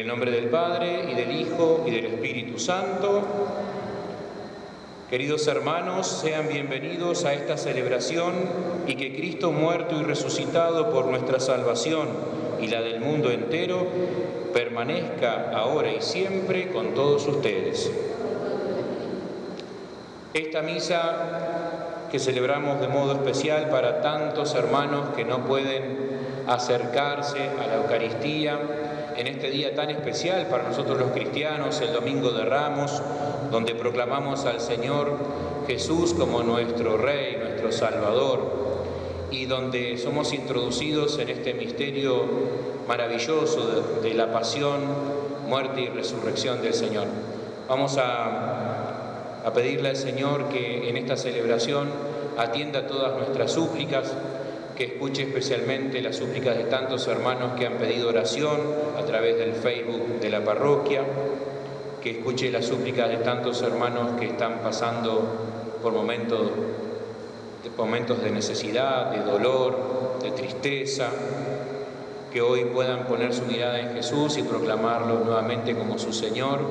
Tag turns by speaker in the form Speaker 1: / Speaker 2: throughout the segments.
Speaker 1: el nombre del Padre, y del Hijo, y del Espíritu Santo. Queridos hermanos, sean bienvenidos a esta celebración y que Cristo muerto y resucitado por nuestra salvación y la del mundo entero, permanezca ahora y siempre con todos ustedes. Esta misa que celebramos de modo especial para tantos hermanos que no pueden acercarse a la Eucaristía, en este día tan especial para nosotros los cristianos, el Domingo de Ramos, donde proclamamos al Señor Jesús como nuestro Rey, nuestro Salvador, y donde somos introducidos en este misterio maravilloso de la pasión, muerte y resurrección del Señor. Vamos a pedirle al Señor que en esta celebración atienda todas nuestras súplicas, que escuche especialmente las súplicas de tantos hermanos que han pedido oración a través del Facebook de la parroquia, que escuche las súplicas de tantos hermanos que están pasando por momentos de necesidad, de dolor, de tristeza, que hoy puedan poner su mirada en Jesús y proclamarlo nuevamente como su Señor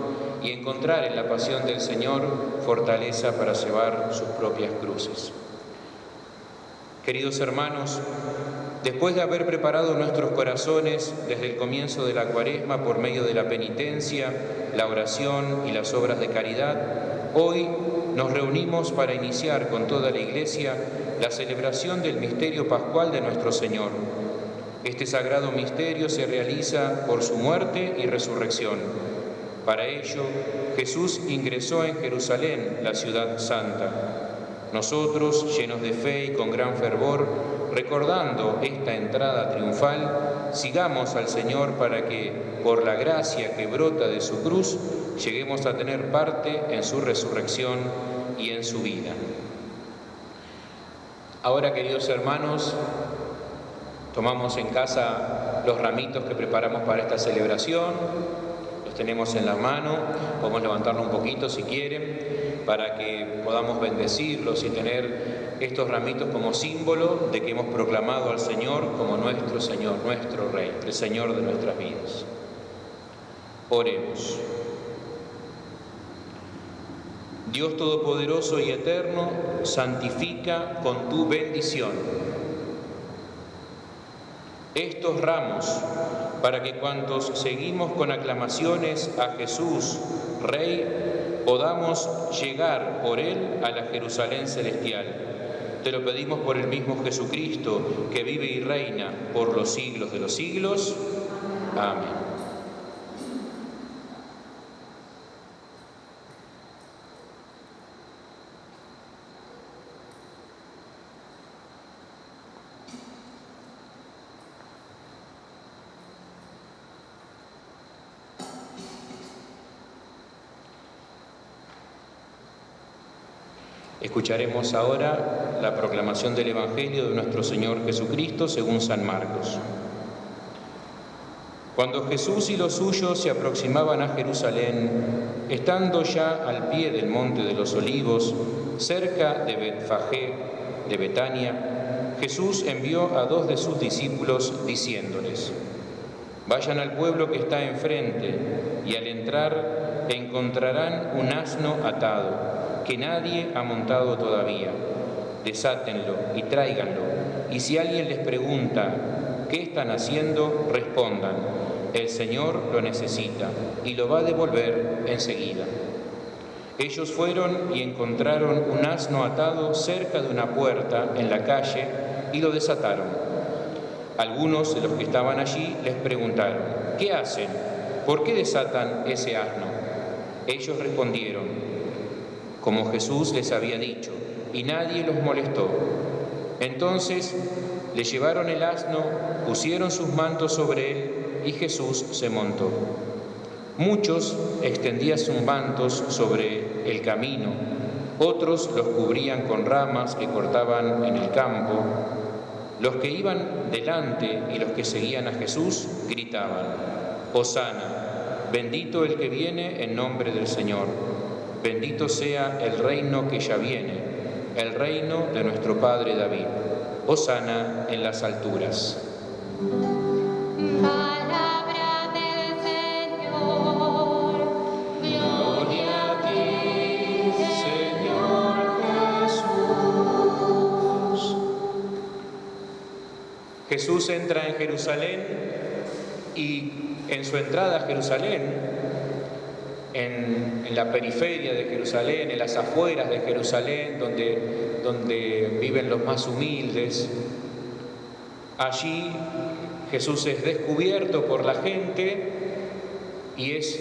Speaker 1: y encontrar en la pasión del Señor fortaleza para llevar sus propias cruces. Queridos hermanos, después de haber preparado nuestros corazones desde el comienzo de la Cuaresma por medio de la penitencia, la oración y las obras de caridad, hoy nos reunimos para iniciar con toda la Iglesia la celebración del misterio pascual de nuestro Señor. Este sagrado misterio se realiza por su muerte y resurrección. Para ello, Jesús ingresó en Jerusalén, la ciudad santa. Nosotros, llenos de fe y con gran fervor, recordando esta entrada triunfal, sigamos al Señor para que, por la gracia que brota de su cruz, lleguemos a tener parte en su resurrección y en su vida. Ahora, queridos hermanos, tomamos en casa los ramitos que preparamos para esta celebración, los tenemos en la mano, podemos levantarlo un poquito si quieren, para que podamos bendecirlos y tener estos ramitos como símbolo de que hemos proclamado al Señor como nuestro Señor, nuestro Rey, el Señor de nuestras vidas. Oremos. Dios Todopoderoso y Eterno, santifica con tu bendición estos ramos, para que cuantos seguimos con aclamaciones a Jesús, Rey, podamos llegar por Él a la Jerusalén celestial. Te lo pedimos por el mismo Jesucristo, que vive y reina por los siglos de los siglos. Amén. Escucharemos ahora la proclamación del Evangelio de nuestro Señor Jesucristo según San Marcos. Cuando Jesús y los suyos se aproximaban a Jerusalén, estando ya al pie del Monte de los Olivos, cerca de Betfagé, de Betania, Jesús envió a 2 de sus discípulos diciéndoles: vayan al pueblo que está enfrente, y al entrar encontrarán un asno atado, que nadie ha montado todavía. Desátenlo y tráiganlo, y si alguien les pregunta ¿qué están haciendo?, respondan: el Señor lo necesita y lo va a devolver enseguida. Ellos fueron y encontraron un asno atado cerca de una puerta en la calle y lo desataron. Algunos de los que estaban allí les preguntaron: ¿qué hacen? ¿Por qué desatan ese asno? Ellos respondieron como Jesús les había dicho, y nadie los molestó. Entonces le llevaron el asno, pusieron sus mantos sobre él, y Jesús se montó. Muchos extendían sus mantos sobre el camino, otros los cubrían con ramas que cortaban en el campo. Los que iban delante y los que seguían a Jesús gritaban: Hosana, bendito el que viene en nombre del Señor. Bendito sea el reino que ya viene, el reino de nuestro Padre David. Hosana en las alturas.
Speaker 2: Palabra del Señor.
Speaker 1: Jesús entra en Jerusalén y en su entrada a Jerusalén, en la periferia de Jerusalén, en las afueras de Jerusalén, donde viven los más humildes, allí Jesús es descubierto por la gente y es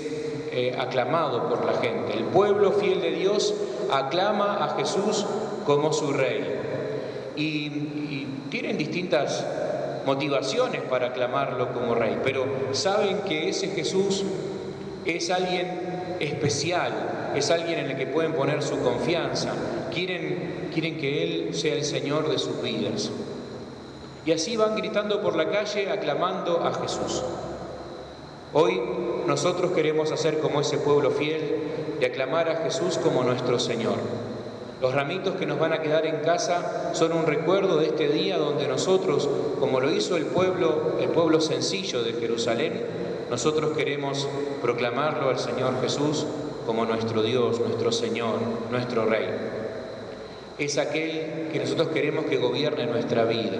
Speaker 1: aclamado por la gente. El pueblo fiel de Dios aclama a Jesús como su rey. Y tienen distintas motivaciones para aclamarlo como rey, pero saben que ese Jesús es alguien especial, es alguien en el que pueden poner su confianza. Quieren que Él sea el Señor de sus vidas. Y así van gritando por la calle, aclamando a Jesús. Hoy nosotros queremos hacer como ese pueblo fiel de aclamar a Jesús como nuestro Señor. Los ramitos que nos van a quedar en casa son un recuerdo de este día donde nosotros, como lo hizo el pueblo sencillo de Jerusalén, nosotros queremos proclamarlo al Señor Jesús como nuestro Dios, nuestro Señor, nuestro Rey. Es aquel que nosotros queremos que gobierne nuestra vida.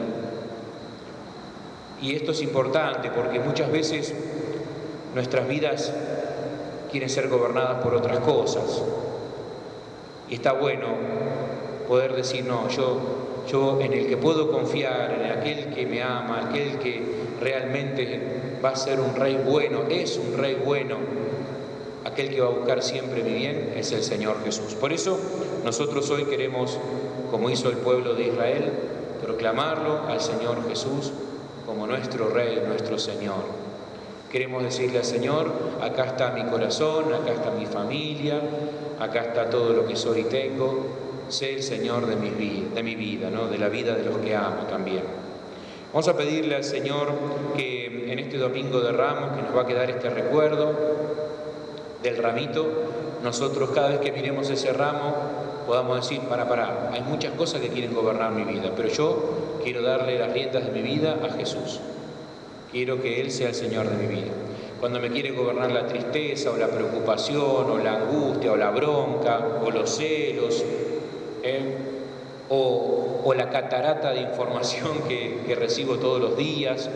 Speaker 1: Y esto es importante porque muchas veces nuestras vidas quieren ser gobernadas por otras cosas. Y está bueno poder decir, no, yo en el que puedo confiar, en aquel que me ama, aquel que realmente va a ser un rey bueno, es un rey bueno, aquel que va a buscar siempre mi bien, es el Señor Jesús. Por eso nosotros hoy queremos, como hizo el pueblo de Israel, proclamarlo al Señor Jesús como nuestro Rey, nuestro Señor. Queremos decirle al Señor, acá está mi corazón, acá está mi familia, acá está todo lo que soy y tengo, sé el Señor de mi vida, ¿no? De la vida de los que amo también. Vamos a pedirle al Señor que en este Domingo de Ramos, que nos va a quedar este recuerdo del ramito, nosotros cada vez que miremos ese ramo podamos decir, pará, hay muchas cosas que quieren gobernar mi vida, pero yo quiero darle las riendas de mi vida a Jesús. Quiero que Él sea el Señor de mi vida. Cuando me quiere gobernar la tristeza o la preocupación o la angustia o la bronca o los celos o la catarata de información que recibo todos los días,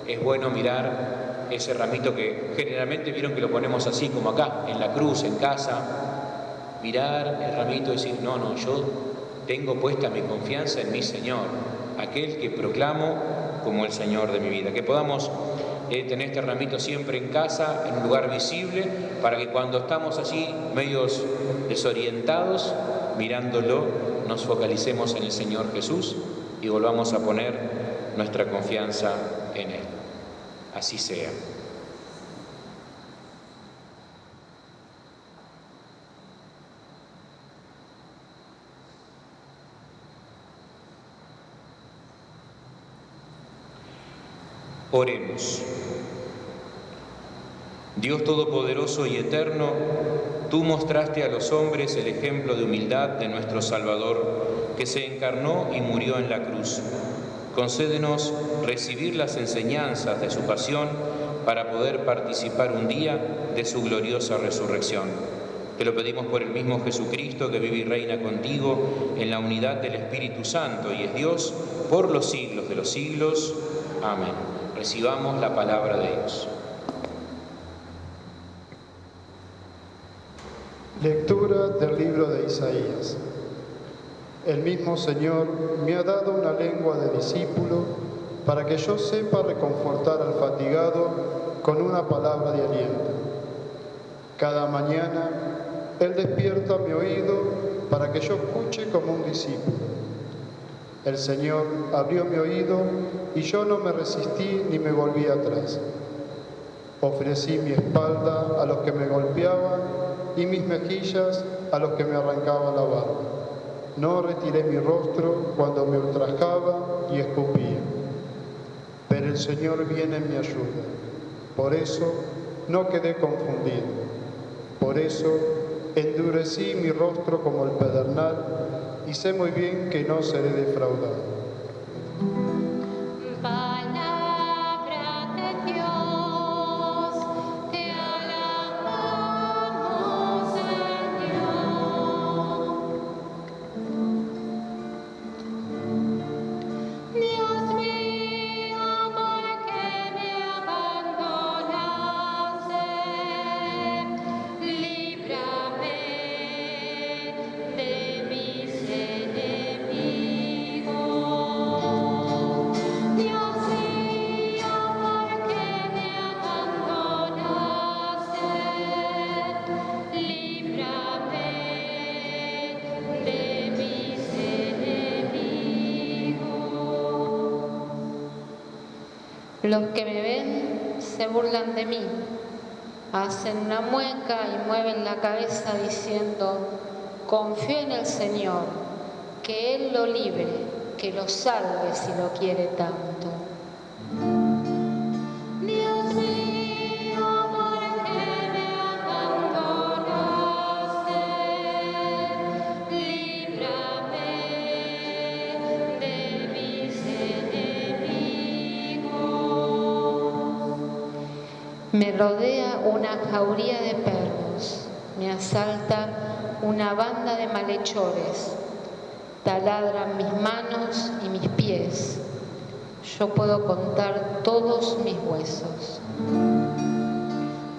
Speaker 1: es bueno mirar ese ramito que generalmente vieron que lo ponemos así como acá, en la cruz, en casa, mirar el ramito y decir, no, yo tengo puesta mi confianza en mi Señor, aquel que proclamo como el Señor de mi vida. Que podamos tener este ramito siempre en casa, en un lugar visible, para que cuando estamos allí medios desorientados, mirándolo, nos focalicemos en el Señor Jesús y volvamos a poner nuestra confianza en Él. Así sea. Oremos. Dios Todopoderoso y Eterno, tú mostraste a los hombres el ejemplo de humildad de nuestro Salvador, que se encarnó y murió en la cruz. Concédenos recibir las enseñanzas de su pasión para poder participar un día de su gloriosa resurrección. Te lo pedimos por el mismo Jesucristo, que vive y reina contigo en la unidad del Espíritu Santo y es Dios por los siglos de los siglos. Amén. Recibamos la palabra de Dios.
Speaker 2: Lectura del libro de Isaías. El mismo Señor me ha dado una lengua de discípulo para que yo sepa reconfortar al fatigado con una palabra de aliento. Cada mañana Él despierta mi oído para que yo escuche como un discípulo. El Señor abrió mi oído y yo no me resistí ni me volví atrás. Ofrecí mi espalda a los que me golpeaban y mis mejillas a los que me arrancaban la barba. No retiré mi rostro cuando me ultrajaba y escupía. Pero el Señor viene en mi ayuda. Por eso no quedé confundido. Por eso endurecí mi rostro como el pedernal y sé muy bien que no seré defraudado.
Speaker 3: Los que me ven se burlan de mí, hacen una mueca y mueven la cabeza diciendo: confío en el Señor, que Él lo libre, que lo salve si lo quiere tanto. Dios mío, ¿por qué me abandonaste? Líbrame de mis enemigos. Me rodea una jauría de perros, me asalta una banda de malhechores, taladran mis manos y mis pies. Yo puedo contar todos mis huesos.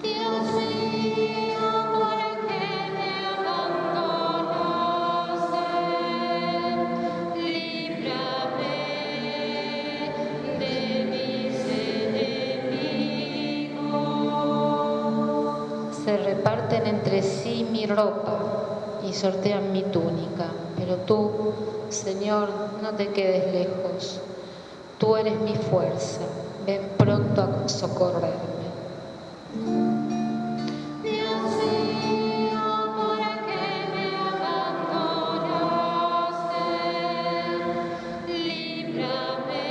Speaker 3: Dios mío, ¿por qué me abandonaste? Líbrame de mis enemigos. Se reparten entre sí mi ropa y sortean mi túnica, pero tú, Señor, no te quedes lejos. Tú eres mi fuerza, ven pronto a socorrerme. Dios mío, ¿por qué me abandonaste? Líbrame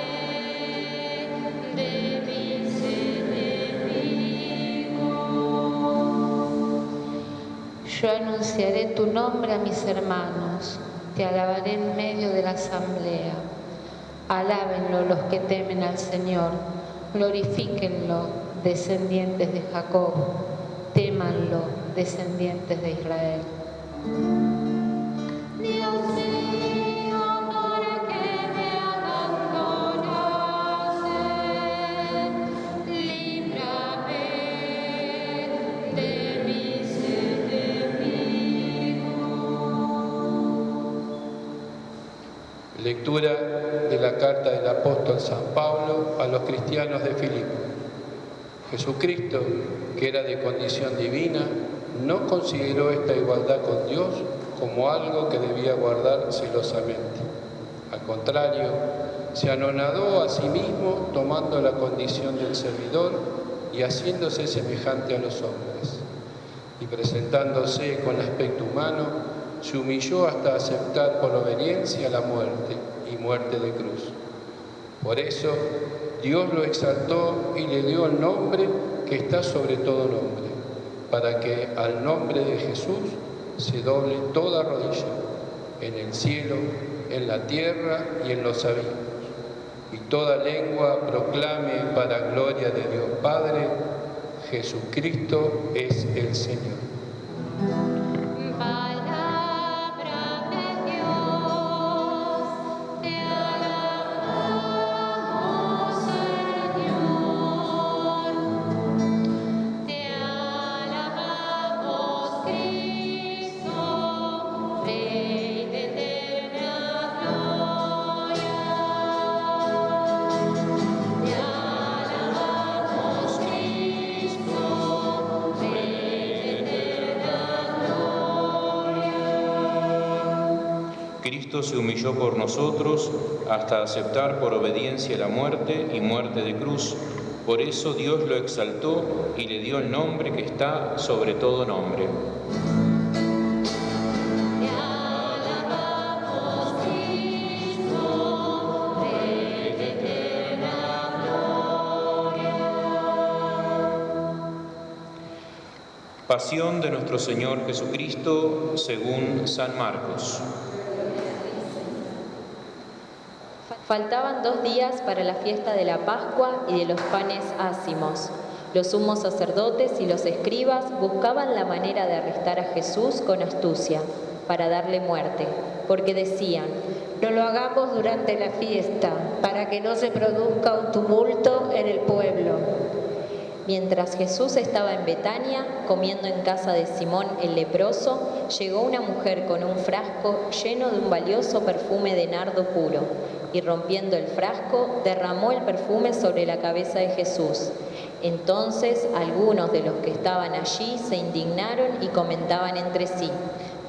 Speaker 3: de mis enemigos. Yo anunciaré tu nombre a mis hermanos, te alabaré en medio de la asamblea. Alábenlo los que temen al Señor, glorifíquenlo, descendientes de Jacob, témanlo, descendientes de Israel. Dios mío, ¿por qué me abandonaste? Líbrame de mis enemigos.
Speaker 4: Lectura de la carta del apóstol San Pablo a los cristianos de Filipo. Jesucristo, que era de condición divina, no consideró esta igualdad con Dios como algo que debía guardar celosamente. Al contrario, se anonadó a sí mismo tomando la condición del servidor y haciéndose semejante a los hombres. Y presentándose con aspecto humano, se humilló hasta aceptar por obediencia la muerte y muerte de cruz. Por eso Dios lo exaltó y le dio el nombre que está sobre todo nombre, para que al nombre de Jesús se doble toda rodilla, en el cielo, en la tierra y en los abismos, y toda lengua proclame para gloria de Dios Padre: Jesucristo es el Señor.
Speaker 1: Cristo se humilló por nosotros hasta aceptar por obediencia la muerte y muerte de cruz. Por eso Dios lo exaltó y le dio el nombre que está sobre todo nombre. Pasión de nuestro Señor Jesucristo según San Marcos.
Speaker 5: Faltaban 2 días para la fiesta de la Pascua y de los panes ácimos. Los sumos sacerdotes y los escribas buscaban la manera de arrestar a Jesús con astucia, para darle muerte, porque decían:
Speaker 3: no lo hagamos durante la fiesta, para que no se produzca un tumulto en el pueblo.
Speaker 5: Mientras Jesús estaba en Betania, comiendo en casa de Simón el leproso, llegó una mujer con un frasco lleno de un valioso perfume de nardo puro, y rompiendo el frasco, derramó el perfume sobre la cabeza de Jesús. Entonces algunos de los que estaban allí se indignaron y comentaban entre sí: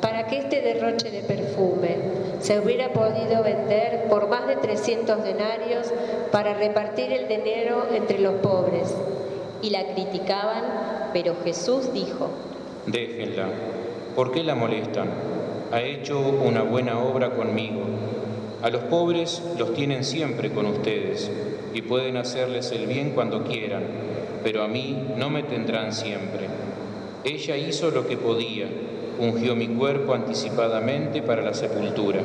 Speaker 6: para que este derroche de perfume se hubiera podido vender por más de 300 denarios para repartir el dinero entre los pobres.
Speaker 5: Y la criticaban, pero Jesús dijo:
Speaker 1: Déjenla, ¿por qué la molestan? Ha hecho una buena obra conmigo. A los pobres los tienen siempre con ustedes y pueden hacerles el bien cuando quieran, pero a mí no me tendrán siempre. Ella hizo lo que podía, ungió mi cuerpo anticipadamente para la sepultura.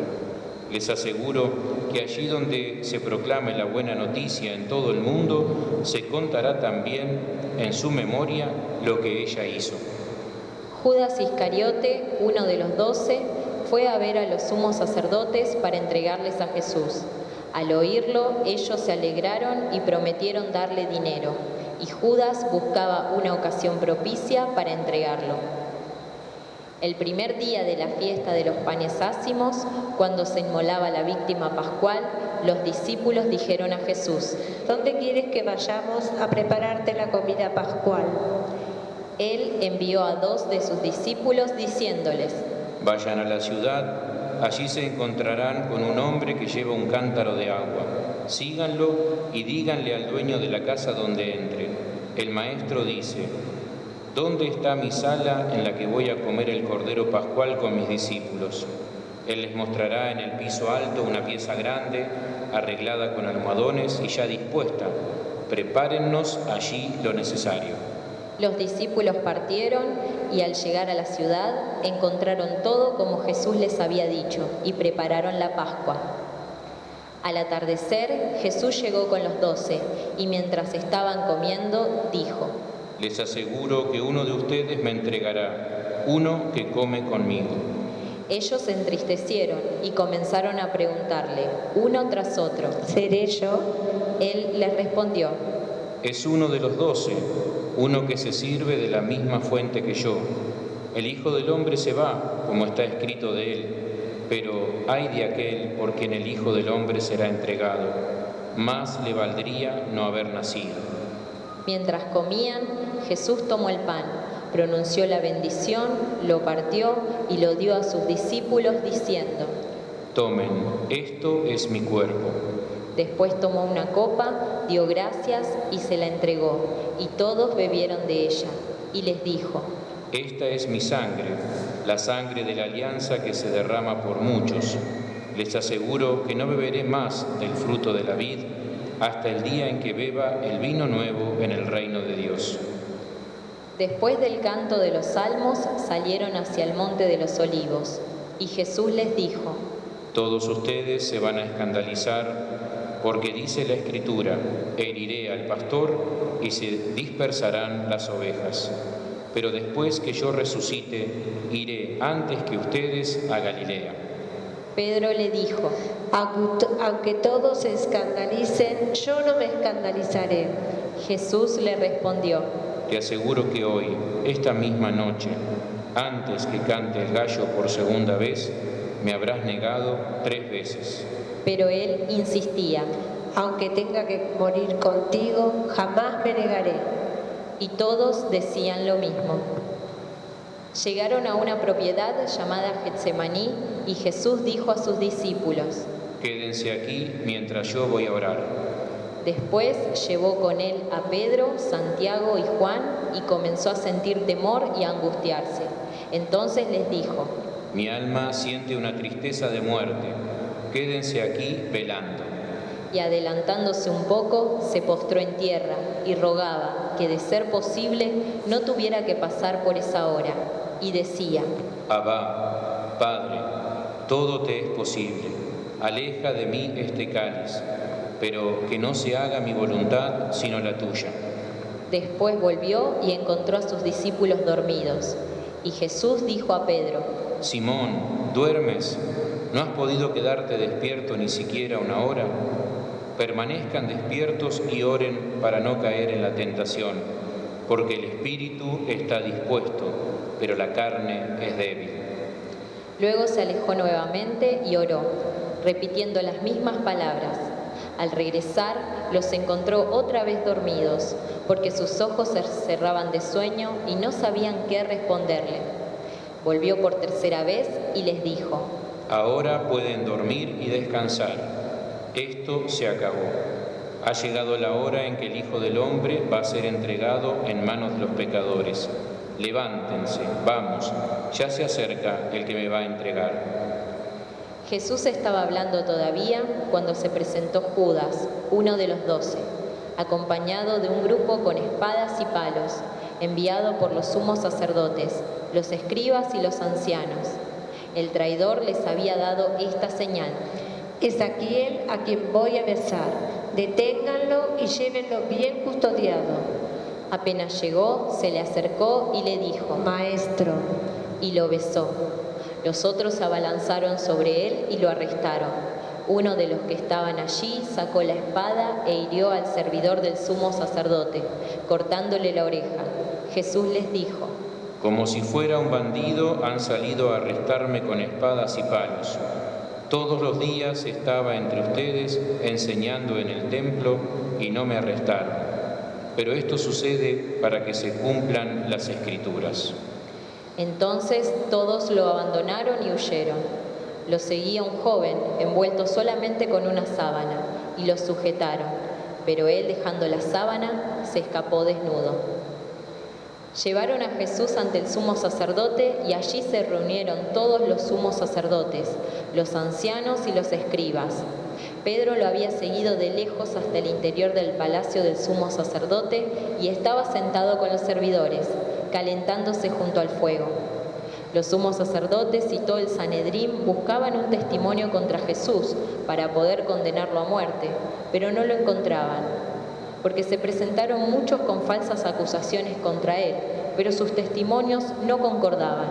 Speaker 1: Les aseguro que allí donde se proclame la buena noticia en todo el mundo, se contará también en su memoria lo que ella hizo.
Speaker 5: Judas Iscariote, uno de los 12, fue a ver a los sumos sacerdotes para entregarles a Jesús. Al oírlo, ellos se alegraron y prometieron darle dinero, y Judas buscaba una ocasión propicia para entregarlo. El primer día de la fiesta de los panes ácimos, cuando se inmolaba la víctima pascual, los discípulos dijeron a Jesús:
Speaker 6: ¿Dónde quieres que vayamos a prepararte la comida pascual?
Speaker 5: Él envió a 2 de sus discípulos diciéndoles:
Speaker 1: Vayan a la ciudad, allí se encontrarán con un hombre que lleva un cántaro de agua. Síganlo y díganle al dueño de la casa donde entre: el maestro dice, ¿dónde está mi sala en la que voy a comer el cordero pascual con mis discípulos? Él les mostrará en el piso alto una pieza grande, arreglada con almohadones y ya dispuesta. Prepárennos allí lo necesario.
Speaker 5: Los discípulos partieron y al llegar a la ciudad encontraron todo como Jesús les había dicho y prepararon la Pascua. Al atardecer, Jesús llegó con los 12 y mientras estaban comiendo, dijo:
Speaker 1: Les aseguro que uno de ustedes me entregará, uno que come conmigo.
Speaker 5: Ellos se entristecieron y comenzaron a preguntarle, uno tras otro:
Speaker 6: ¿Seré yo?
Speaker 5: Él les respondió:
Speaker 1: Es uno de los 12, uno que se sirve de la misma fuente que yo. El Hijo del Hombre se va, como está escrito de él, pero ay de aquel por quien el Hijo del Hombre será entregado. Más le valdría no haber nacido.
Speaker 5: Mientras comían, Jesús tomó el pan, pronunció la bendición, lo partió y lo dio a sus discípulos diciendo:
Speaker 1: Tomen, esto es mi cuerpo.
Speaker 5: Después tomó una copa, dio gracias y se la entregó, y todos bebieron de ella. Y les dijo:
Speaker 1: Esta es mi sangre, la sangre de la alianza que se derrama por muchos. Les aseguro que no beberé más del fruto de la vid hasta el día en que beba el vino nuevo en el reino de Dios.
Speaker 5: Después del canto de los salmos, salieron hacia el monte de los olivos. Y Jesús les dijo:
Speaker 1: Todos ustedes se van a escandalizar porque dice la Escritura, heriré al pastor y se dispersarán las ovejas. Pero después que yo resucite, iré antes que ustedes a Galilea.
Speaker 5: Pedro le dijo:
Speaker 6: Aunque todos se escandalicen, yo no me escandalizaré.
Speaker 5: Jesús le respondió:
Speaker 1: Te aseguro que hoy, esta misma noche, antes que cante el gallo por segunda vez, me habrás negado 3 veces.
Speaker 5: Pero él insistía:
Speaker 6: Aunque tenga que morir contigo, jamás me negaré.
Speaker 5: Y todos decían lo mismo. Llegaron a una propiedad llamada Getsemaní y Jesús dijo a sus discípulos:
Speaker 1: Quédense aquí mientras yo voy a orar.
Speaker 5: Después llevó con él a Pedro, Santiago y Juan y comenzó a sentir temor y a angustiarse. Entonces les dijo:
Speaker 1: Mi alma siente una tristeza de muerte. Quédense aquí velando.
Speaker 5: Y adelantándose un poco, se postró en tierra y rogaba que, de ser posible, no tuviera que pasar por esa hora. Y decía:
Speaker 1: Abba, Padre, todo te es posible. Aleja de mí este cáliz, pero que no se haga mi voluntad sino la tuya.
Speaker 5: Después volvió y encontró a sus discípulos dormidos. Y Jesús dijo a Pedro:
Speaker 1: Simón, ¿duermes? ¿No has podido quedarte despierto ni siquiera una hora? Permanezcan despiertos y oren para no caer en la tentación, porque el espíritu está dispuesto, pero la carne es débil.
Speaker 5: Luego se alejó nuevamente y oró, repitiendo las mismas palabras. Al regresar, los encontró otra vez dormidos, porque sus ojos se cerraban de sueño y no sabían qué responderle. Volvió por tercera vez y les dijo:
Speaker 1: Ahora pueden dormir y descansar. Esto se acabó. Ha llegado la hora en que el Hijo del Hombre va a ser entregado en manos de los pecadores. Levántense, vamos, ya se acerca el que me va a entregar.
Speaker 5: Jesús estaba hablando todavía cuando se presentó Judas, uno de los 12, acompañado de un grupo con espadas y palos, enviado por los sumos sacerdotes, los escribas y los ancianos. El traidor les había dado esta señal:
Speaker 6: Es aquí él a quien voy a besar. Deténganlo y llévenlo bien custodiado.
Speaker 5: Apenas llegó, se le acercó y le dijo:
Speaker 6: Maestro.
Speaker 5: Y lo besó. Los otros se abalanzaron sobre él y lo arrestaron. Uno de los que estaban allí sacó la espada e hirió al servidor del sumo sacerdote, cortándole la oreja. Jesús les dijo:
Speaker 1: Como si fuera un bandido, han salido a arrestarme con espadas y palos. Todos los días estaba entre ustedes enseñando en el templo y no me arrestaron. Pero esto sucede para que se cumplan las Escrituras.
Speaker 5: Entonces todos lo abandonaron y huyeron. Lo seguía un joven envuelto solamente con una sábana y lo sujetaron, pero él, dejando la sábana, se escapó desnudo. Llevaron a Jesús ante el sumo sacerdote y allí se reunieron todos los sumos sacerdotes, los ancianos y los escribas. Pedro lo había seguido de lejos hasta el interior del palacio del sumo sacerdote y estaba sentado con los servidores, calentándose junto al fuego. Los sumos sacerdotes y todo el Sanedrín buscaban un testimonio contra Jesús para poder condenarlo a muerte, pero no lo encontraban, porque se presentaron muchos con falsas acusaciones contra él, pero sus testimonios no concordaban.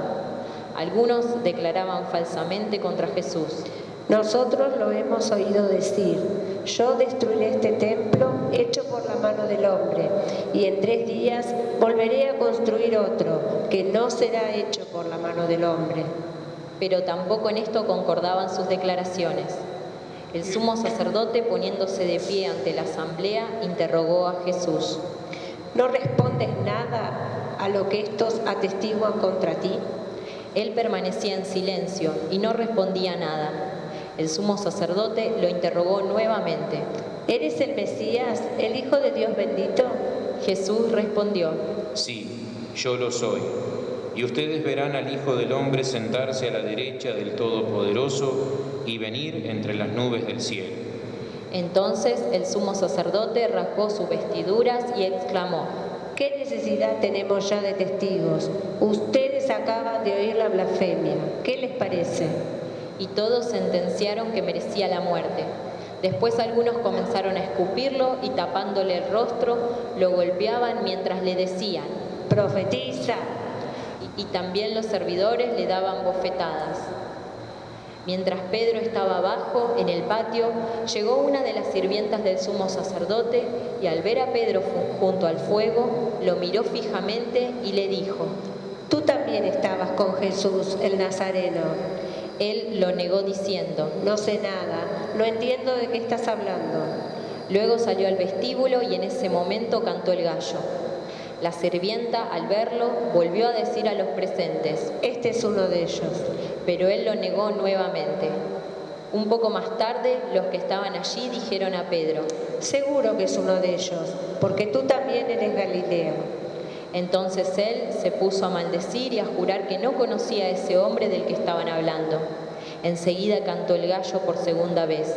Speaker 5: Algunos declaraban falsamente contra Jesús:
Speaker 6: Nosotros lo hemos oído decir: yo destruiré este templo hecho por la mano del hombre, y en 3 días volveré a construir otro que no será hecho por la mano del hombre.
Speaker 5: Pero tampoco en esto concordaban sus declaraciones. El sumo sacerdote, poniéndose de pie ante la asamblea, interrogó a Jesús:
Speaker 6: ¿No respondes nada a lo que estos atestiguan contra ti?
Speaker 5: Él permanecía en silencio y no respondía nada. El sumo sacerdote lo interrogó nuevamente:
Speaker 6: ¿Eres el Mesías, el Hijo de Dios bendito?
Speaker 5: Jesús respondió:
Speaker 1: Sí, yo lo soy. Y ustedes verán al Hijo del Hombre sentarse a la derecha del Todopoderoso y venir entre las nubes del cielo.
Speaker 5: Entonces el sumo sacerdote rasgó sus vestiduras y exclamó:
Speaker 6: ¿Qué necesidad tenemos ya de testigos? Ustedes acaban de oír la blasfemia. ¿Qué les parece?
Speaker 5: Y todos sentenciaron que merecía la muerte. Después algunos comenzaron a escupirlo y, tapándole el rostro, lo golpeaban mientras le decían:
Speaker 6: ¡Profetiza!
Speaker 5: Y también los servidores le daban bofetadas. Mientras Pedro estaba abajo, en el patio, llegó una de las sirvientas del sumo sacerdote y, al ver a Pedro junto al fuego, lo miró fijamente y le dijo:
Speaker 6: Tú también estabas con Jesús, el Nazareno.
Speaker 5: Él lo negó diciendo:
Speaker 6: No sé nada, no entiendo de qué estás hablando.
Speaker 5: Luego salió al vestíbulo y en ese momento cantó el gallo. La sirvienta, al verlo, volvió a decir a los presentes:
Speaker 6: Este es uno de ellos.
Speaker 5: Pero él lo negó nuevamente. Un poco más tarde, los que estaban allí dijeron a Pedro:
Speaker 6: Seguro que es uno de ellos, porque tú también eres Galileo.
Speaker 5: Entonces él se puso a maldecir y a jurar que no conocía a ese hombre del que estaban hablando. Enseguida cantó el gallo por segunda vez.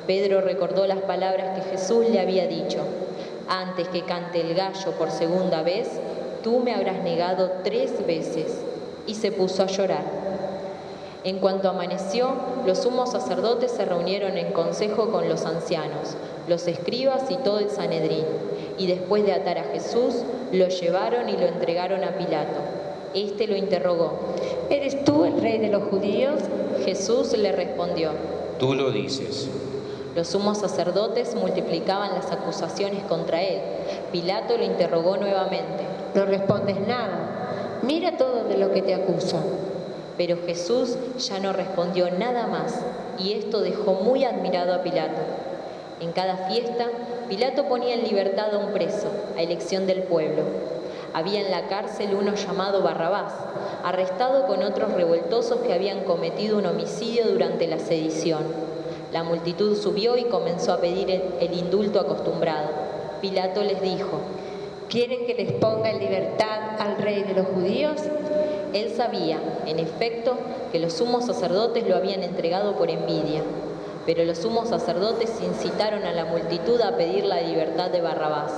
Speaker 5: Pedro recordó las palabras que Jesús le había dicho: Antes que cante el gallo por segunda vez, tú me habrás negado 3 veces. Y se puso a llorar. En cuanto amaneció, los sumos sacerdotes se reunieron en consejo con los ancianos, los escribas y todo el Sanedrín, y después de atar a Jesús, lo llevaron y lo entregaron a Pilato. Este lo interrogó:
Speaker 6: ¿Eres tú el rey de los judíos?
Speaker 5: Jesús le respondió:
Speaker 1: Tú lo dices.
Speaker 5: Los sumos sacerdotes multiplicaban las acusaciones contra él. Pilato lo interrogó nuevamente:
Speaker 6: No respondes nada. Mira todo de lo que te acusan.
Speaker 5: Pero Jesús ya no respondió nada más, y esto dejó muy admirado a Pilato. En cada fiesta, Pilato ponía en libertad a un preso, a elección del pueblo. había en la cárcel uno llamado Barrabás, arrestado con otros revoltosos que habían cometido un homicidio durante la sedición. La multitud subió y comenzó a pedir el indulto acostumbrado. Pilato les dijo:
Speaker 6: ¿Quieren que les ponga en libertad al rey de los judíos?
Speaker 5: Él sabía, en efecto, que los sumos sacerdotes lo habían entregado por envidia, pero los sumos sacerdotes incitaron a la multitud a pedir la libertad de Barrabás.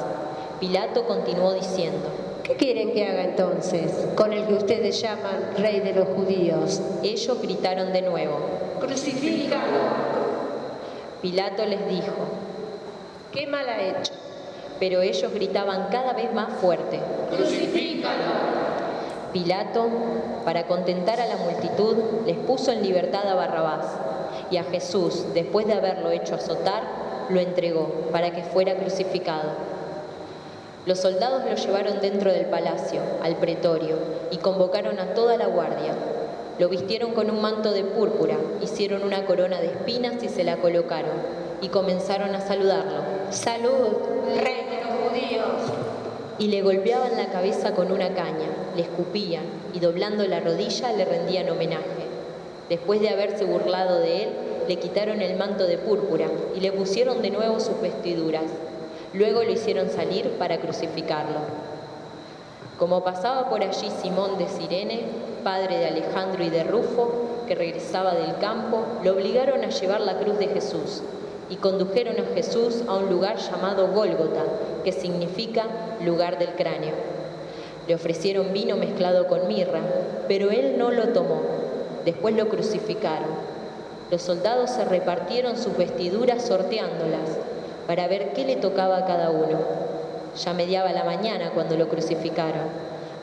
Speaker 5: Pilato continuó diciendo:
Speaker 6: ¿Qué quieren que haga entonces con el que ustedes llaman rey de los judíos?
Speaker 5: Ellos gritaron de nuevo:
Speaker 6: ¡Crucifícalo!
Speaker 5: Pilato les dijo:
Speaker 6: ¿Qué mal ha hecho?
Speaker 5: Pero ellos gritaban cada vez más fuerte:
Speaker 6: ¡Crucifícalo!
Speaker 5: Pilato, para contentar a la multitud, les puso en libertad a Barrabás, y a Jesús, después de haberlo hecho azotar, lo entregó para que fuera crucificado. Los soldados lo llevaron dentro del palacio, al pretorio, y convocaron a toda la guardia. Lo vistieron con un manto de púrpura, hicieron una corona de espinas y se la colocaron, y comenzaron a saludarlo.
Speaker 6: ¡Salud, rey de los judíos!
Speaker 5: Y le golpeaban la cabeza con una caña, le escupían, y doblando la rodilla le rendían homenaje. Después de haberse burlado de él, le quitaron el manto de púrpura y le pusieron de nuevo sus vestiduras. Luego lo hicieron salir para crucificarlo. Como pasaba por allí Simón de Cirene, padre de Alejandro y de Rufo, que regresaba del campo, lo obligaron a llevar la cruz de Jesús y condujeron a Jesús a un lugar llamado Gólgota, que significa lugar del cráneo. Le ofrecieron vino mezclado con mirra, pero él no lo tomó. Después lo crucificaron. Los soldados se repartieron sus vestiduras sorteándolas para ver qué le tocaba a cada uno. Ya mediaba la mañana cuando lo crucificaron.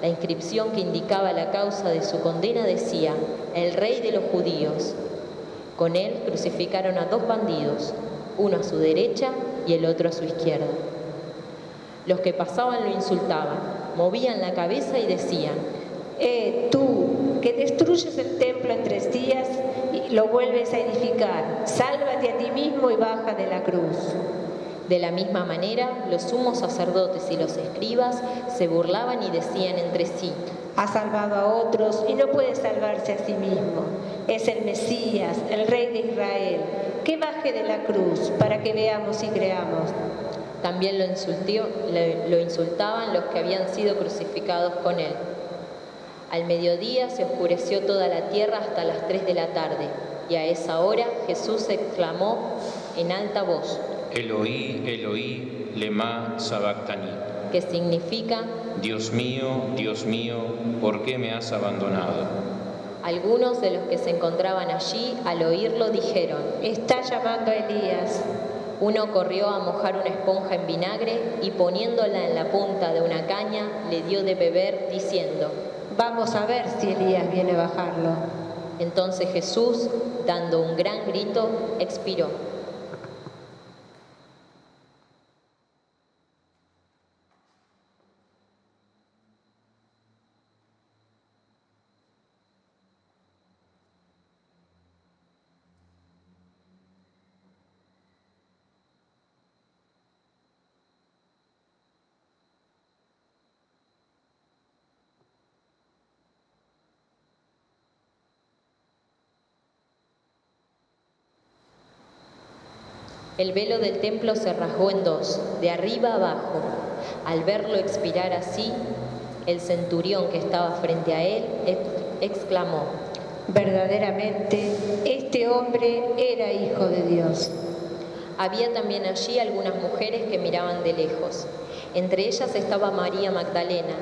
Speaker 5: La inscripción que indicaba la causa de su condena decía: el rey de los judíos. Con él crucificaron a 2 bandidos, uno a su derecha y el otro a su izquierda. Los que pasaban lo insultaban, movían la cabeza y decían:
Speaker 6: Tú, que destruyes el templo en 3 días y lo vuelves a edificar, sálvate a ti mismo y baja de la cruz.
Speaker 5: De la misma manera, los sumos sacerdotes y los escribas se burlaban y decían entre sí:
Speaker 6: ha salvado a otros y no puede salvarse a sí mismo. Es el Mesías, el Rey de Israel. Que baje de la cruz para que veamos y creamos.
Speaker 5: También lo insultaban los que habían sido crucificados con él. Al mediodía se oscureció toda la tierra hasta las 3 de la tarde, y a esa hora Jesús exclamó en alta voz:
Speaker 1: Eloí, Eloí, lema sabactani,
Speaker 5: que significa:
Speaker 1: Dios mío, ¿por qué me has abandonado?
Speaker 5: Algunos de los que se encontraban allí, al oírlo, dijeron:
Speaker 6: está llamando a Elías.
Speaker 5: Uno corrió a mojar una esponja en vinagre y poniéndola en la punta de una caña, le dio de beber, diciendo:
Speaker 6: vamos a ver si Elías viene a bajarlo.
Speaker 5: Entonces Jesús, dando un gran grito, expiró. El velo del templo se rasgó en 2, de arriba a abajo. Al verlo expirar así, el centurión que estaba frente a él exclamó:
Speaker 6: verdaderamente, este hombre era hijo de Dios.
Speaker 5: Había también allí algunas mujeres que miraban de lejos. Entre ellas estaba María Magdalena,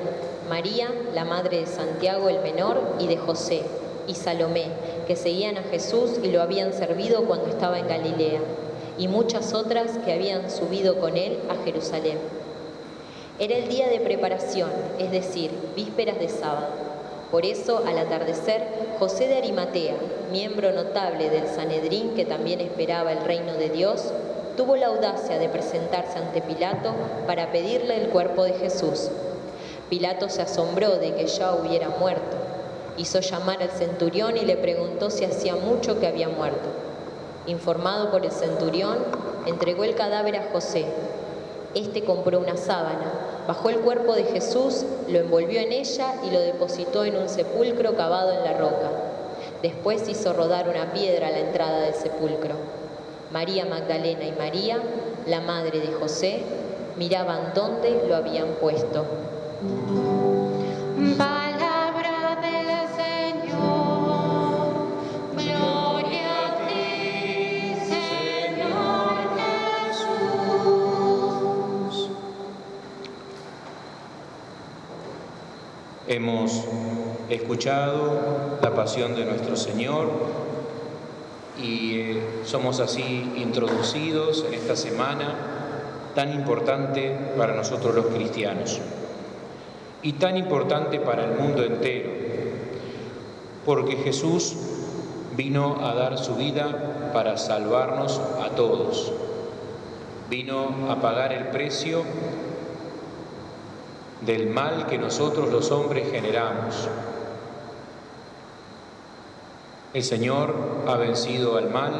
Speaker 5: María, la madre de Santiago el menor y de José, y Salomé, que seguían a Jesús y lo habían servido cuando estaba en Galilea, y muchas otras que habían subido con él a Jerusalén. Era el día de preparación, es decir, vísperas de sábado. Por eso, al atardecer, José de Arimatea, miembro notable del Sanedrín que también esperaba el reino de Dios, tuvo la audacia de presentarse ante Pilato para pedirle el cuerpo de Jesús. Pilato se asombró de que ya hubiera muerto. Hizo llamar al centurión y le preguntó si hacía mucho que había muerto. Informado por el centurión, entregó el cadáver a José. Este compró una sábana, Bajó el cuerpo de Jesús, lo envolvió en ella y lo depositó en un sepulcro cavado en la roca. Después hizo rodar una piedra a la entrada del sepulcro. María Magdalena y María, la madre de José, miraban dónde lo habían puesto.
Speaker 3: Palabra del Señor, gloria a ti, Señor Jesús.
Speaker 1: Hemos escuchado la pasión de nuestro Señor y somos así introducidos en esta semana tan importante para nosotros los cristianos y tan importante para el mundo entero, porque Jesús vino a dar su vida para salvarnos a todos, vino a pagar el precio del mal que nosotros los hombres generamos. El Señor ha vencido al mal,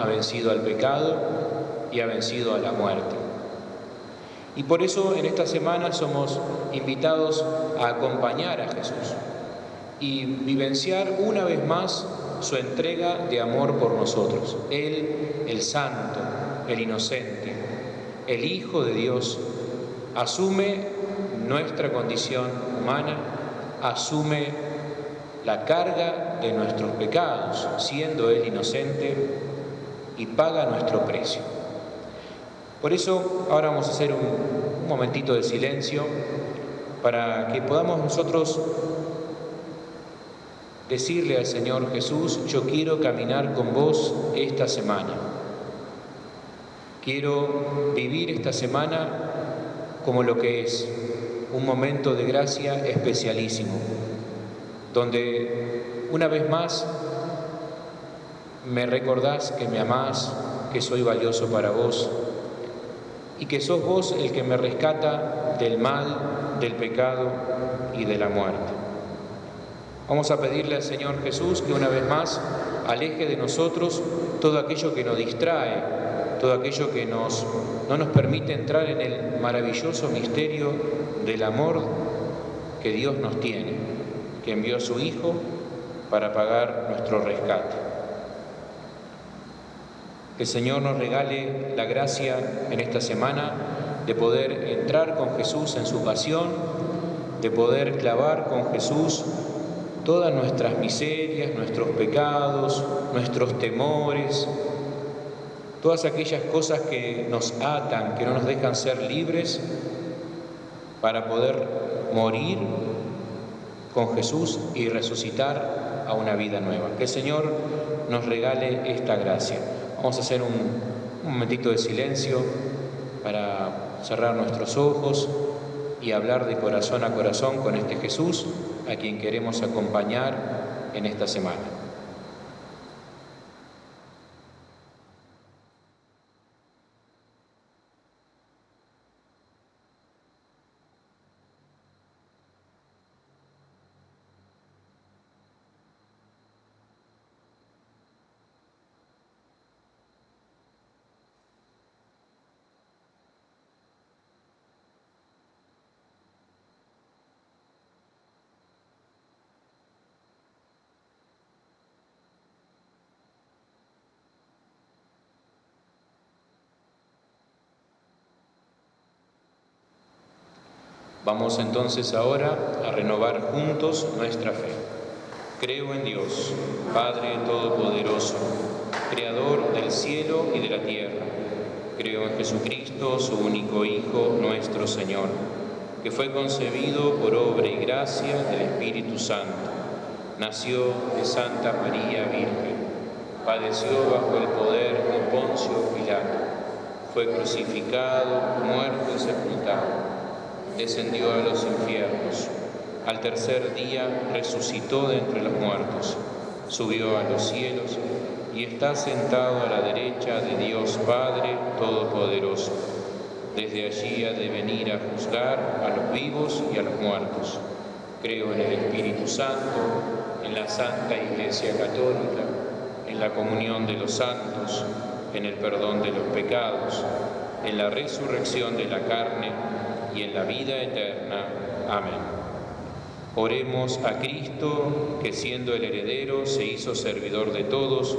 Speaker 1: ha vencido al pecado y ha vencido a la muerte. Y por eso en esta semana somos invitados a acompañar a Jesús y vivenciar una vez más su entrega de amor por nosotros. Él, el santo, el inocente, el Hijo de Dios, asume nuestra condición humana, asume la carga de nuestros pecados, siendo Él inocente, y paga nuestro precio. Por eso ahora vamos a hacer un momentito de silencio para que podamos nosotros decirle al Señor Jesús: yo quiero caminar con vos esta semana. Quiero vivir esta semana como lo que es un momento de gracia especialísimo, donde una vez más me recordás que me amás, que soy valioso para vos y que sos vos el que me rescata del mal, del pecado y de la muerte. Vamos a pedirle al Señor Jesús que una vez más aleje de nosotros todo aquello que nos distrae, todo aquello que no nos permite entrar en el maravilloso misterio del amor que Dios nos tiene, que envió a su Hijo para pagar nuestro rescate. Que el Señor nos regale la gracia en esta semana de poder entrar con Jesús en su pasión, de poder clavar con Jesús todas nuestras miserias, nuestros pecados, nuestros temores, todas aquellas cosas que nos atan, que no nos dejan ser libres, para poder morir con Jesús y resucitar a una vida nueva. Que el Señor nos regale esta gracia. Vamos a hacer un momentito de silencio para cerrar nuestros ojos y hablar de corazón a corazón con este Jesús a quien queremos acompañar en esta semana. Vamos entonces ahora a renovar juntos nuestra fe. Creo en Dios, Padre Todopoderoso, Creador del cielo y de la tierra. Creo en Jesucristo, su único Hijo, nuestro Señor, que fue concebido por obra y gracia del Espíritu Santo. Nació de Santa María Virgen, padeció bajo el poder de Poncio Pilato, fue crucificado, muerto y sepultado. Descendió a los infiernos, al tercer día resucitó de entre los muertos, subió a los cielos y está sentado a la derecha de Dios Padre Todopoderoso. Desde allí ha de venir a juzgar a los vivos y a los muertos. Creo en el Espíritu Santo, en la Santa Iglesia Católica, en la comunión de los santos, en el perdón de los pecados, en la resurrección de la carne y en la vida eterna. Amén. Oremos a Cristo, que siendo el heredero se hizo servidor de todos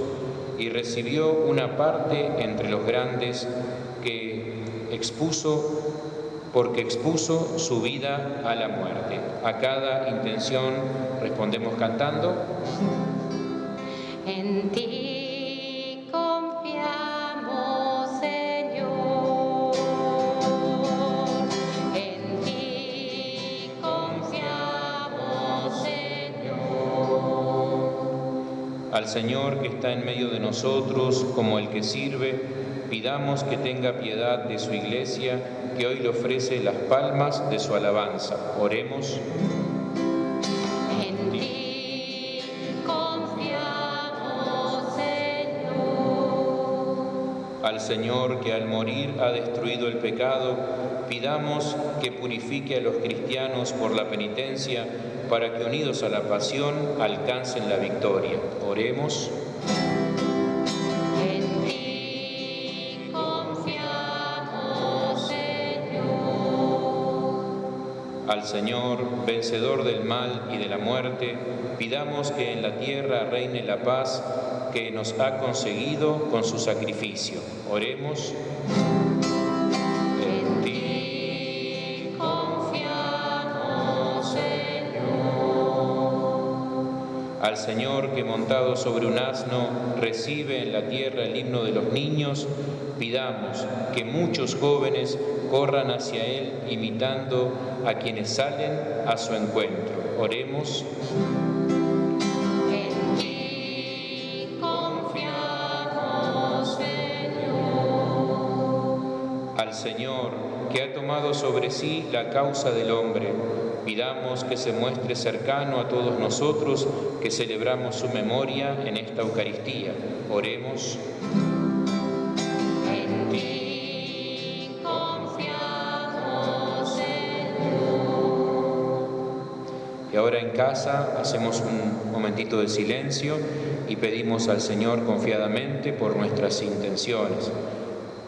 Speaker 1: y recibió una parte entre los grandes porque expuso su vida a la muerte. A cada intención respondemos cantando.
Speaker 3: En ti confiamos, Señor. En ti confiamos, Señor.
Speaker 1: Al Señor que está en medio de nosotros, como el que sirve, pidamos que tenga piedad de su Iglesia, que hoy le ofrece las palmas de su alabanza. Oremos.
Speaker 3: En ti confiamos, Señor.
Speaker 1: Al Señor que al morir ha destruido el pecado, pidamos que purifique a los cristianos por la penitencia, para que unidos a la pasión alcancen la victoria. Oremos.
Speaker 3: En ti confiamos, Señor.
Speaker 1: Al Señor, vencedor del mal y de la muerte, pidamos que en la tierra reine la paz que nos ha conseguido con su sacrificio. Oremos.
Speaker 3: En ti confiamos, Señor.
Speaker 1: Al Señor que montado sobre un asno recibe en la tierra el himno de los niños, pidamos que muchos jóvenes corran hacia Él imitando a quienes salen a su encuentro. Oremos.
Speaker 3: En ti confiamos, Señor.
Speaker 1: Al Señor que ha tomado sobre sí la causa del hombre, pidamos que se muestre cercano a todos nosotros que celebramos su memoria en esta Eucaristía. Oremos.
Speaker 3: En ti confiamos, Señor.
Speaker 1: Y ahora en casa hacemos un momentito de silencio y pedimos al Señor confiadamente por nuestras intenciones,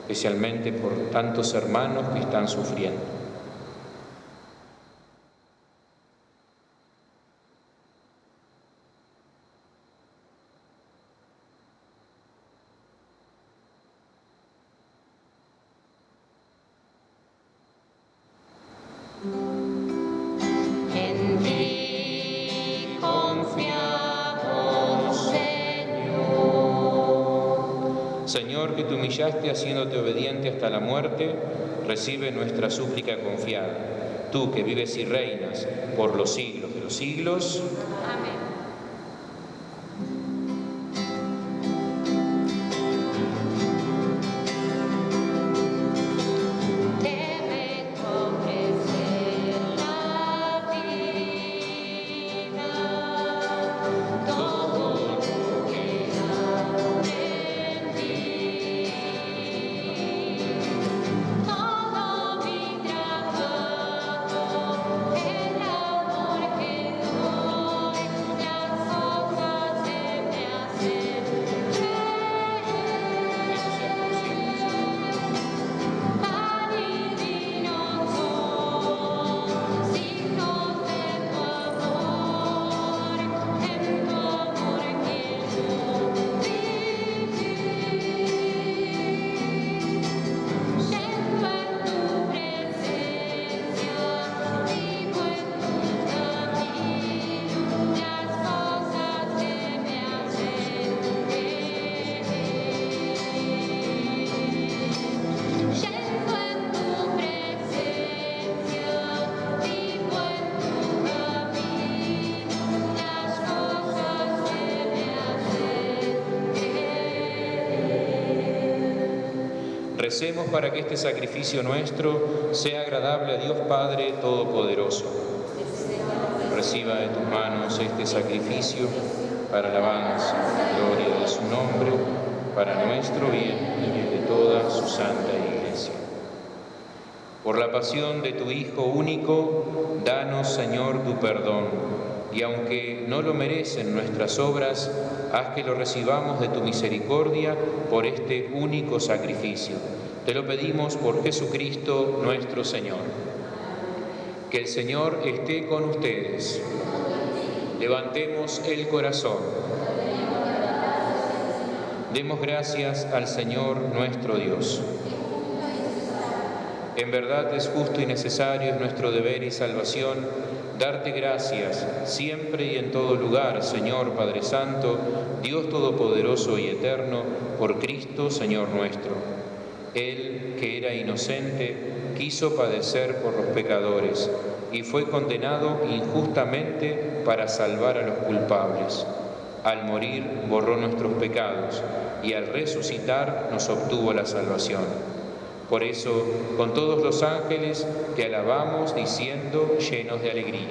Speaker 1: especialmente por tantos hermanos que están sufriendo.
Speaker 3: En ti confiamos, Señor.
Speaker 1: Señor, que te humillaste haciéndote obediente hasta la muerte, recibe nuestra súplica confiada. Tú que vives y reinas por los siglos de los siglos.
Speaker 3: Amén. Debe ofrecer la vida, todo lo que en ti, todo mi trabajo, el amor que doy, las cosas que me hacen pan y vino son signos de tu amor, en tu amor quiero vivir. Yendo en tu presencia, vivo en tus caminos, las cosas que me hacen querer. Yendo en tu presencia, vivo en tu camino, las cosas que me hacen querer.
Speaker 1: Recemos para que este sacrificio nuestro sea agradable a Dios Padre Todopoderoso. Reciba de tus manos este sacrificio para alabanza y gloria de su nombre, para nuestro bien y bien de toda su santa Iglesia. Por la pasión de tu Hijo único, danos, Señor, tu perdón, y aunque no lo merecen nuestras obras, haz que lo recibamos de tu misericordia por este único sacrificio. Te lo pedimos por Jesucristo nuestro Señor. Que el Señor esté con ustedes. Levantemos el corazón. Demos gracias al Señor nuestro Dios. En verdad es justo y necesario, es nuestro deber y salvación, darte gracias siempre y en todo lugar, Señor Padre Santo, Dios Todopoderoso y Eterno, por Cristo, Señor nuestro. Él, que era inocente, quiso padecer por los pecadores y fue condenado injustamente para salvar a los culpables. Al morir borró nuestros pecados y al resucitar nos obtuvo la salvación. Por eso, con todos los ángeles, te alabamos diciendo llenos de alegría.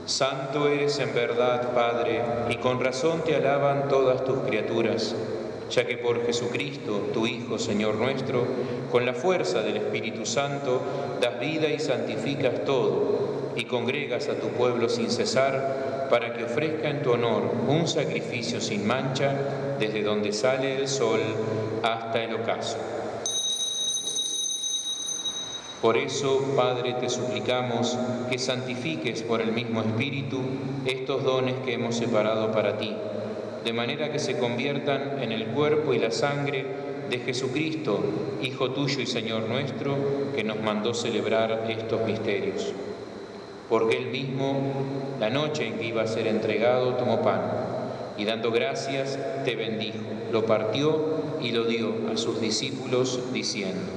Speaker 1: Santo eres en verdad, Padre, y con razón te alaban todas tus criaturas, ya que por Jesucristo, tu Hijo, Señor nuestro, con la fuerza del Espíritu Santo, das vida y santificas todo, y congregas a tu pueblo sin cesar, para que ofrezca en tu honor un sacrificio sin mancha, desde donde sale el sol hasta el ocaso. Por eso, Padre, te suplicamos que santifiques por el mismo Espíritu estos dones que hemos separado para ti, de manera que se conviertan en el cuerpo y la sangre de Jesucristo, Hijo tuyo y Señor nuestro, que nos mandó celebrar estos misterios. Porque Él mismo, la noche en que iba a ser entregado, tomó pan, y dando gracias, te bendijo, lo partió y lo dio a sus discípulos, diciendo: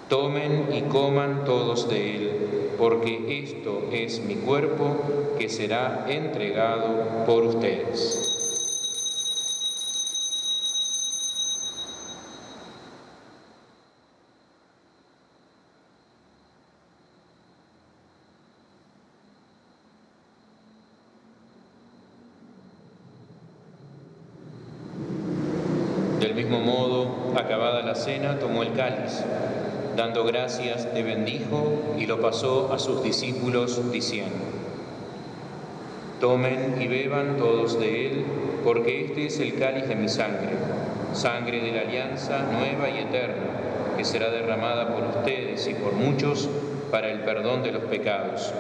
Speaker 1: tomen y coman todos de él, porque esto es mi cuerpo que será entregado por ustedes. Del mismo modo, acabada la cena, tomó el cáliz. Dando gracias, te bendijo y lo pasó a sus discípulos, diciendo: tomen y beban todos de él, porque este es el cáliz de mi sangre, sangre de la alianza nueva y eterna, que será derramada por ustedes y por muchos para el perdón de los pecados.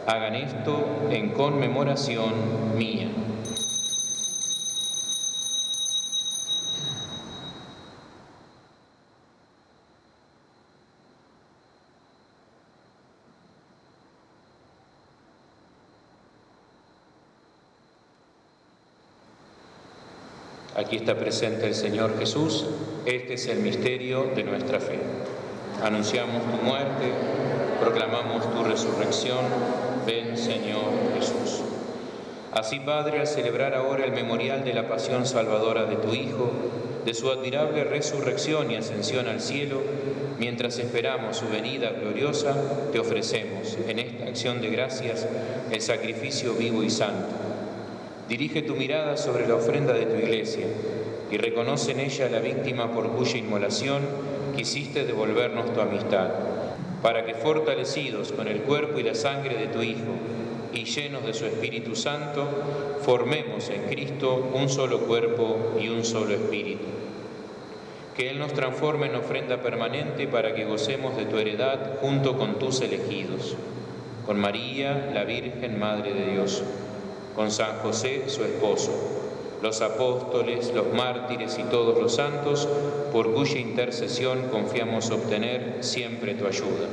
Speaker 1: Hagan esto en conmemoración mía. Aquí está presente el Señor Jesús. Este es el misterio de nuestra fe. Anunciamos tu muerte, proclamamos tu resurrección. Ven, Señor Jesús. Así, Padre, al celebrar ahora el memorial de la pasión salvadora de tu Hijo, de su admirable resurrección y ascensión al cielo, mientras esperamos su venida gloriosa, te ofrecemos en esta acción de gracias el sacrificio vivo y santo. Dirige tu mirada sobre la ofrenda de tu Iglesia y reconoce en ella la víctima por cuya inmolación quisiste devolvernos tu amistad, para que, fortalecidos con el cuerpo y la sangre de tu Hijo y llenos de su Espíritu Santo, formemos en Cristo un solo cuerpo y un solo espíritu. Que Él nos transforme en ofrenda permanente para que gocemos de tu heredad junto con tus elegidos, con María, la Virgen Madre de Dios, con San José, su esposo, los apóstoles, los mártires y todos los santos, por cuya intercesión confiamos obtener siempre tu ayuda.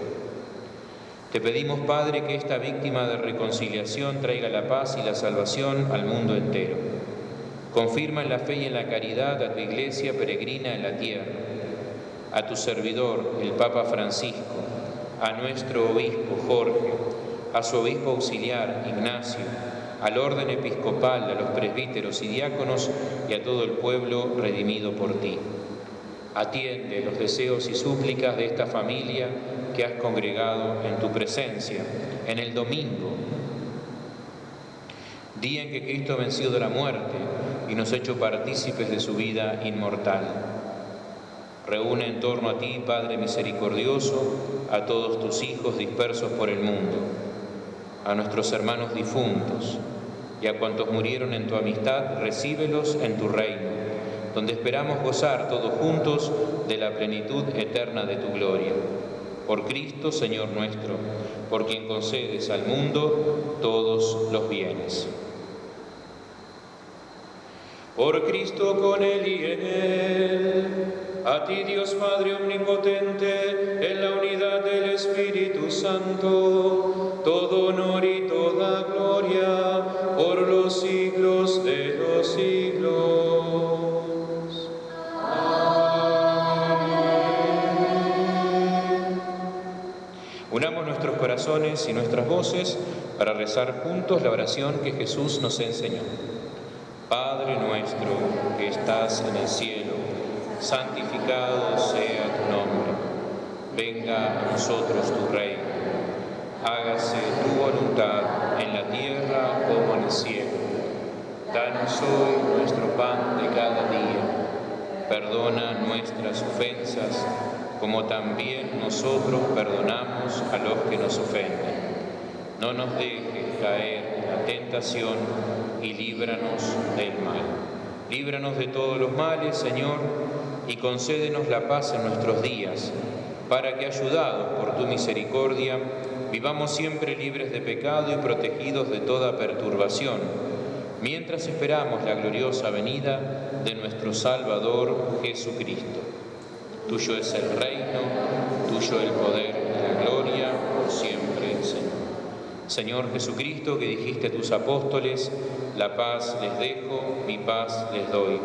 Speaker 1: Te pedimos, Padre, que esta víctima de reconciliación traiga la paz y la salvación al mundo entero. Confirma en la fe y en la caridad a tu Iglesia peregrina en la tierra. a tu servidor, el Papa Francisco, a nuestro obispo Jorge, a su obispo auxiliar Ignacio, al orden episcopal, a los presbíteros y diáconos y a todo el pueblo redimido por ti. Atiende los deseos y súplicas de esta familia que has congregado en tu presencia, en el domingo, día en que Cristo ha vencido la muerte y nos ha hecho partícipes de su vida inmortal. Reúne en torno a ti, Padre misericordioso, a todos tus hijos dispersos por el mundo, a nuestros hermanos difuntos y a cuantos murieron en tu amistad, recíbelos en tu reino, donde esperamos gozar todos juntos de la plenitud eterna de tu gloria. Por Cristo, Señor nuestro, por quien concedes al mundo todos los bienes. Por Cristo, con Él y en Él, a ti, Dios Padre omnipotente, en la unidad del Espíritu Santo, todo honor y toda gloria por los siglos de los siglos. Amén. Unamos nuestros corazones y nuestras voces para rezar juntos la oración que Jesús nos enseñó. Padre nuestro que estás en el cielo, santificado sea tu nombre. Venga a nosotros tu reino. Hágase tu voluntad en la tierra como en el cielo. Danos hoy nuestro pan de cada día. Perdona nuestras ofensas, como también nosotros perdonamos a los que nos ofenden. No nos dejes caer en la tentación y líbranos del mal. Líbranos de todos los males, Señor, y concédenos la paz en nuestros días, para que, ayudados por tu misericordia, vivamos siempre libres de pecado y protegidos de toda perturbación, mientras esperamos la gloriosa venida de nuestro Salvador Jesucristo. Tuyo es el reino, tuyo el poder y la gloria, por siempre, Señor. Señor Jesucristo, que dijiste a tus apóstoles, la paz les dejo, mi paz les doy.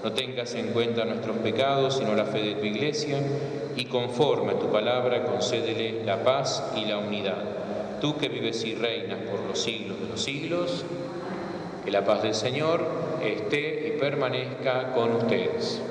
Speaker 1: No tengas en cuenta nuestros pecados, sino la fe de tu Iglesia, y conforme a tu palabra concédele la paz y la unidad. Tú que vives y reinas por los siglos de los siglos, que la paz del Señor esté y permanezca con ustedes.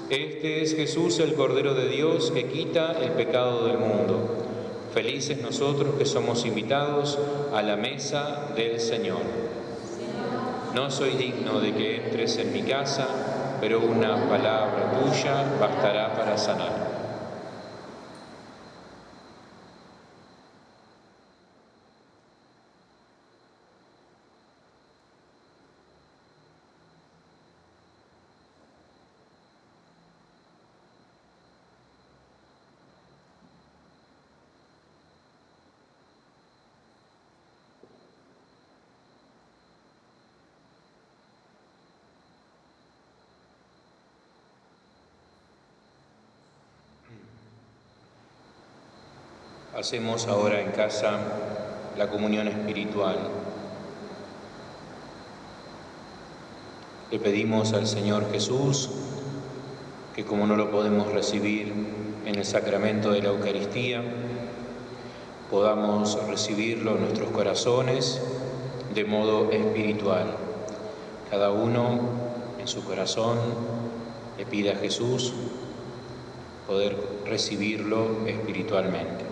Speaker 1: Este es Jesús, el Cordero de Dios, que quita el pecado del mundo. Felices nosotros que somos invitados a la mesa del Señor. No soy digno de que entres en mi casa, pero una palabra tuya bastará para sanar. Hacemos ahora en casa la comunión espiritual. Le pedimos al Señor Jesús que, como no lo podemos recibir en el sacramento de la Eucaristía, podamos recibirlo en nuestros corazones de modo espiritual. Cada uno en su corazón le pide a Jesús poder recibirlo espiritualmente.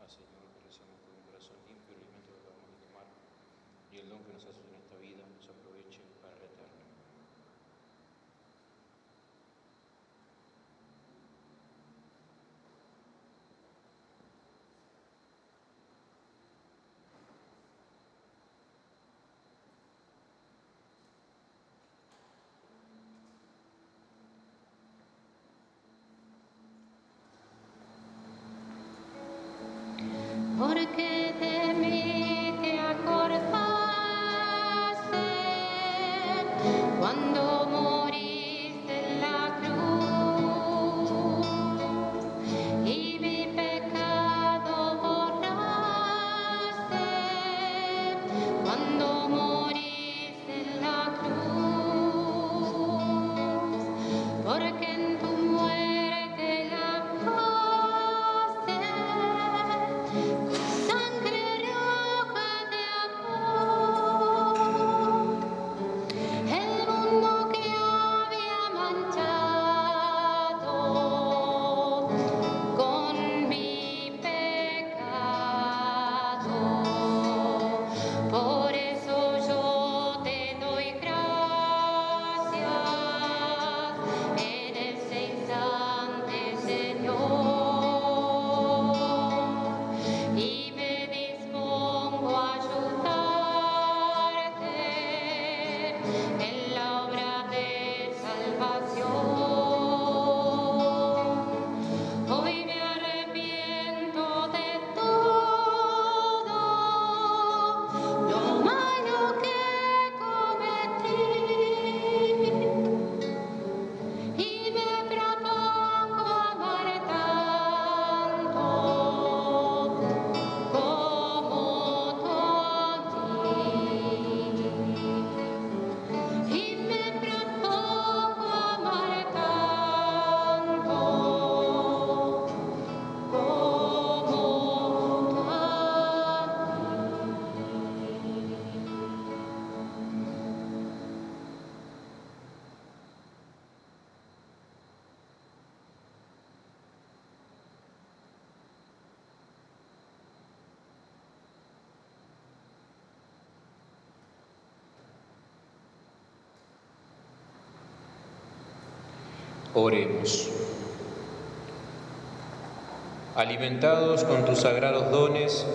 Speaker 1: Señor, que recemos con un corazón limpio el alimento que acabamos de tomar y el don que nos hace en esta vida nos aproveche para la eterna.
Speaker 3: Porque de mí te acordaste cuando moriste en la cruz y mi pecado borraste cuando moriste en la cruz, porque en tu muerte lavaste sangre roja de amor, el mundo que había manchado con mi pecado. Por eso yo te doy gracias en este instante, Señor, y me dispongo a ayudarte en la obra de salvación. Hoy me arrepiento de todo lo malo que cometí y me propongo amar tanto como tú a mí. Y me propongo amar tanto como tú a
Speaker 1: Oremos. Alimentados con tus sagrados dones,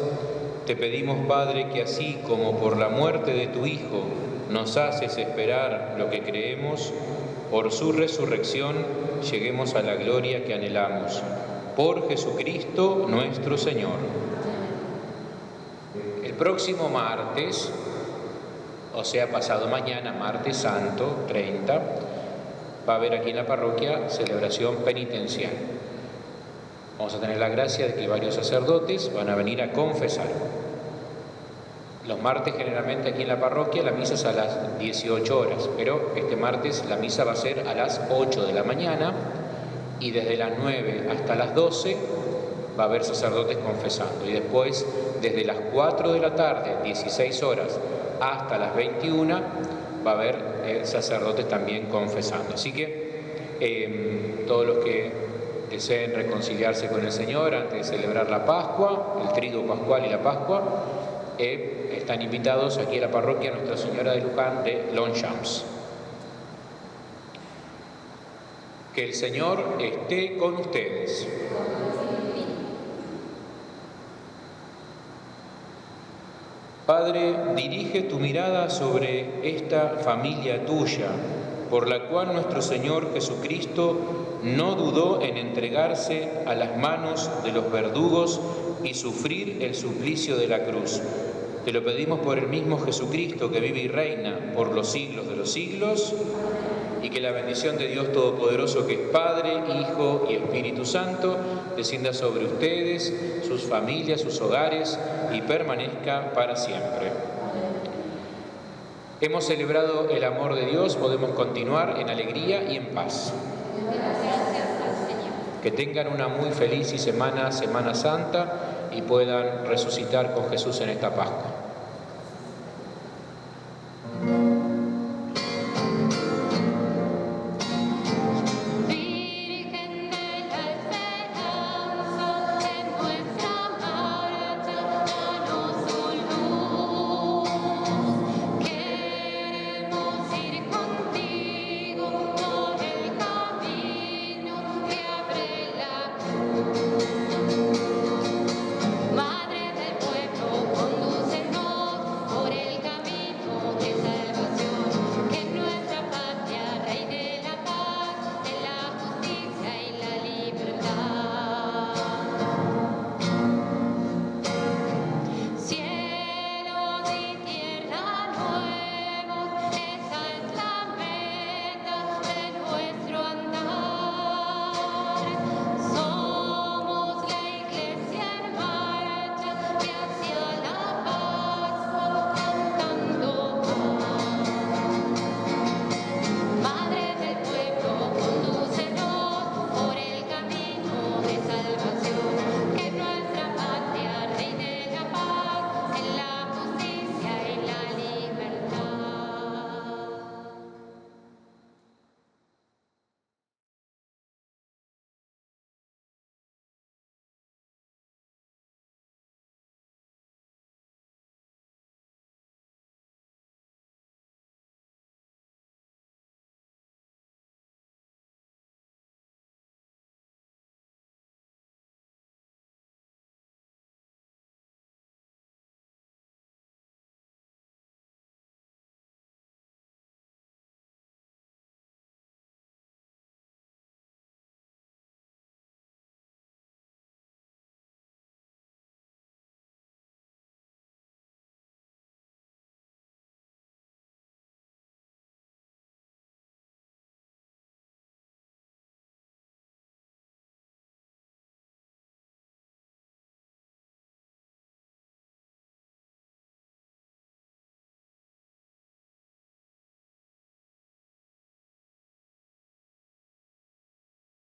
Speaker 1: te pedimos, Padre, que así como por la muerte de tu Hijo nos haces esperar lo que creemos, por su resurrección lleguemos a la gloria que anhelamos. Por Jesucristo nuestro Señor. próximo martes, o sea, pasado mañana, martes santo, 30, va a haber aquí en la parroquia celebración penitencial. Vamos a tener la gracia de que varios sacerdotes van a venir a confesar. Los martes generalmente aquí en la parroquia la misa es a las 18 horas, pero este martes la misa va a ser a las 8 de la mañana y desde las 9 hasta las 12 va a haber sacerdotes confesando. Y después, desde las 4 de la tarde, 16 horas, hasta las 21, va a haber sacerdotes también confesando. Así que todos los que deseen reconciliarse con el Señor antes de celebrar la Pascua, el triduo pascual y la Pascua, están invitados aquí a la parroquia Nuestra Señora de Luján de Longchamps. Que el Señor esté con ustedes. Padre, dirige tu mirada sobre esta familia tuya, por la cual nuestro Señor Jesucristo no dudó en entregarse a las manos de los verdugos y sufrir el suplicio de la cruz. Te lo pedimos por el mismo Jesucristo que vive y reina por los siglos de los siglos, y que la bendición de Dios Todopoderoso, que es Padre, Hijo y Espíritu Santo, descienda sobre ustedes, sus familias, sus hogares y permanezca para siempre. Hemos celebrado el amor de Dios, podemos continuar en alegría y en paz. Que tengan una muy feliz Semana Santa y puedan resucitar con Jesús en esta Pascua.